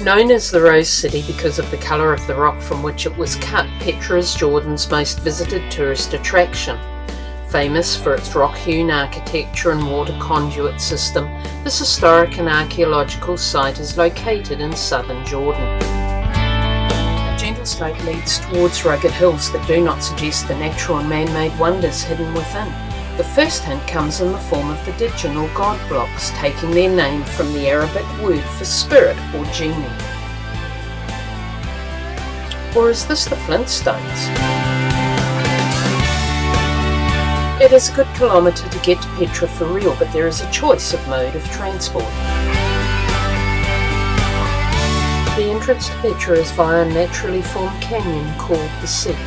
Known as the Rose City because of the colour of the rock from which it was cut, Petra is Jordan's most visited tourist attraction. Famous for its rock-hewn architecture and water conduit system, this historic and archaeological site is located in southern Jordan. A gentle slope leads towards rugged hills that do not suggest the natural and man-made wonders hidden within. The first hint comes in the form of the Djinn or god blocks, taking their name from the Arabic word for spirit or genie. Or is this the Flintstones? It is a good kilometre to get to Petra for real, but there is a choice of mode of transport. The entrance to Petra is via a naturally formed canyon called the Seek.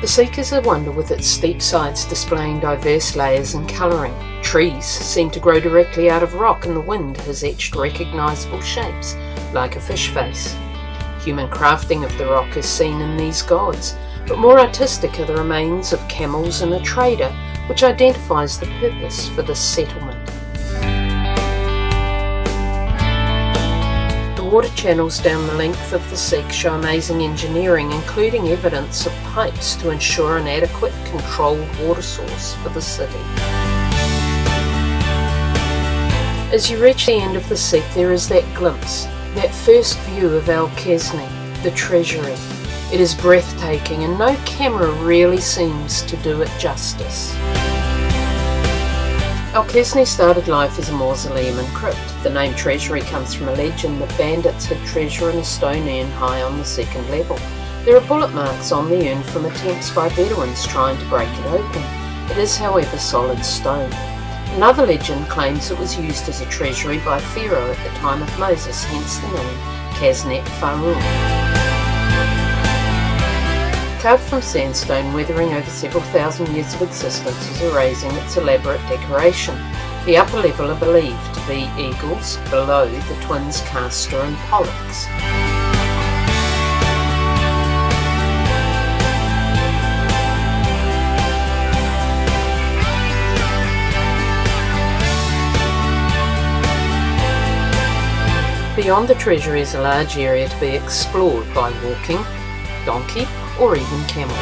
The Seek is a wonder with its steep sides displaying diverse layers and colouring. Trees seem to grow directly out of rock and the wind has etched recognisable shapes, like a fish face. Human crafting of the rock is seen in these gods, but more artistic are the remains of camels and a trader, which identifies the purpose for this settlement. The water channels down the length of the Seek show amazing engineering, including evidence of pipes to ensure an adequate, controlled water source for the city. As you reach the end of the Seek, there is that glimpse, that first view of Al-Khazni, the treasury. It is breathtaking and no camera really seems to do it justice. Al-Khazni started life as a mausoleum and crypt. The name treasury comes from a legend that bandits hid treasure in a stone urn high on the second level. There are bullet marks on the urn from attempts by Bedouins trying to break it open. It is, however, solid stone. Another legend claims it was used as a treasury by Pharaoh at the time of Moses, hence the name Khaznet Pharaoh. Carved from sandstone, weathering over several thousand years of existence, is erasing its elaborate decoration. The upper level are believed to be eagles, below the twins Castor and Pollux. Beyond the treasury is a large area to be explored by walking, donkey, or even camel.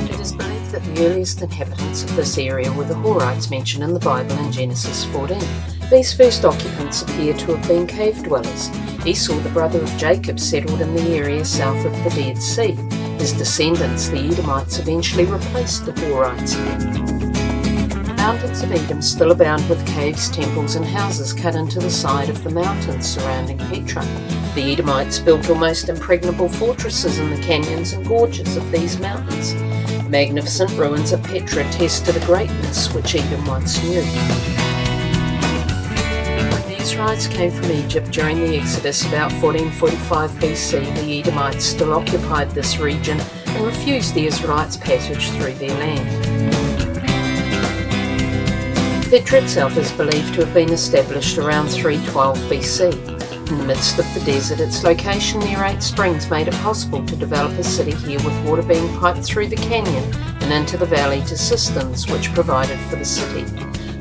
It is believed that the earliest inhabitants of this area were the Horites mentioned in the Bible in Genesis 14. These first occupants appear to have been cave dwellers. Esau, the brother of Jacob, settled in the area south of the Dead Sea. His descendants, the Edomites, eventually replaced the Horites. The mountains of Edom still abound with caves, temples and houses cut into the side of the mountains surrounding Petra. The Edomites built almost impregnable fortresses in the canyons and gorges of these mountains. The magnificent ruins of Petra attest to the greatness which Edom once knew. When the Israelites came from Egypt during the Exodus about 1445 BC, the Edomites still occupied this region and refused the Israelites passage through their land. Petra itself is believed to have been established around 312 BC. In the midst of the desert, its location near 8 springs made it possible to develop a city here with water being piped through the canyon and into the valley to cisterns which provided for the city.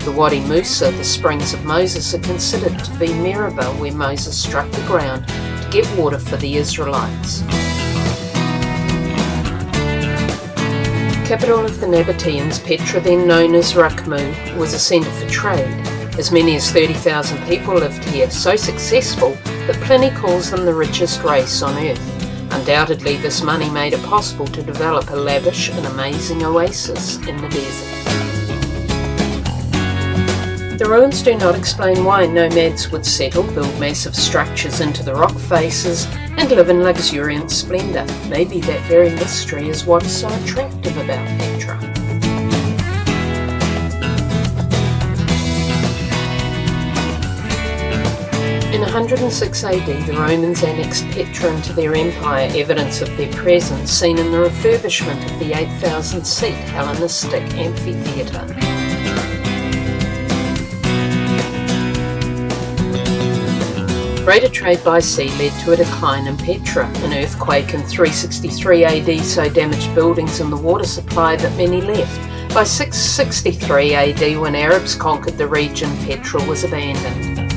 The Wadi Musa, the springs of Moses, are considered to be Meribah, where Moses struck the ground to get water for the Israelites. Capital of the Nabateans, Petra, then known as Rakhmu, was a centre for trade. As many as 30,000 people lived here, so successful that Pliny calls them the richest race on earth. Undoubtedly, this money made it possible to develop a lavish and amazing oasis in the desert. The ruins do not explain why nomads would settle, build massive structures into the rock faces, and live in luxuriant splendour. Maybe that very mystery is what is so attractive about Petra. In 106 AD, the Romans annexed Petra into their empire, evidence of their presence seen in the refurbishment of the 8,000-seat Hellenistic amphitheatre. Greater trade by sea led to a decline in Petra. An earthquake in 363 AD so damaged buildings and the water supply that many left. By 663 AD, when Arabs conquered the region, Petra was abandoned.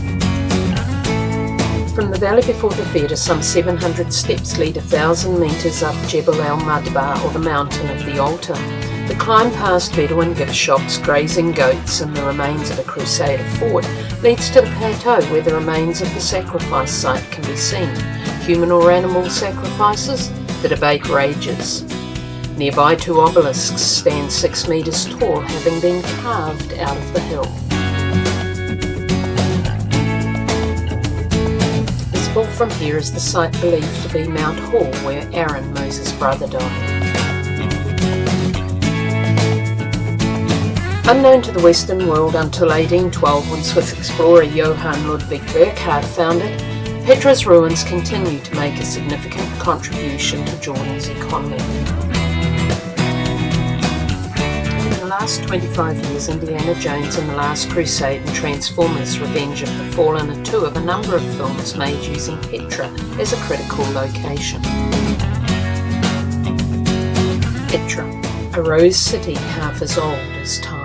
From the valley before the theatre, some 700 steps lead 1,000 metres up Jebel al-Madbar, or the mountain of the altar. The climb past Bedouin gift shops, grazing goats, and the remains of a Crusader fort leads to the plateau where the remains of the sacrifice site can be seen. Human or animal sacrifices? The debate rages. Nearby, 2 obelisks stand 6 metres tall, having been carved out of the hill. Visible from here is the site believed to be Mount Hor, where Aaron, Moses' brother, died. Unknown to the Western world until 1812, when Swiss explorer Johann Ludwig Burckhardt found it, Petra's ruins continue to make a significant contribution to Jordan's economy. In the last 25 years, Indiana Jones and the Last Crusade and Transformers: Revenge of the Fallen are 2 of a number of films made using Petra as a critical location. Petra, a rose city half as old as time.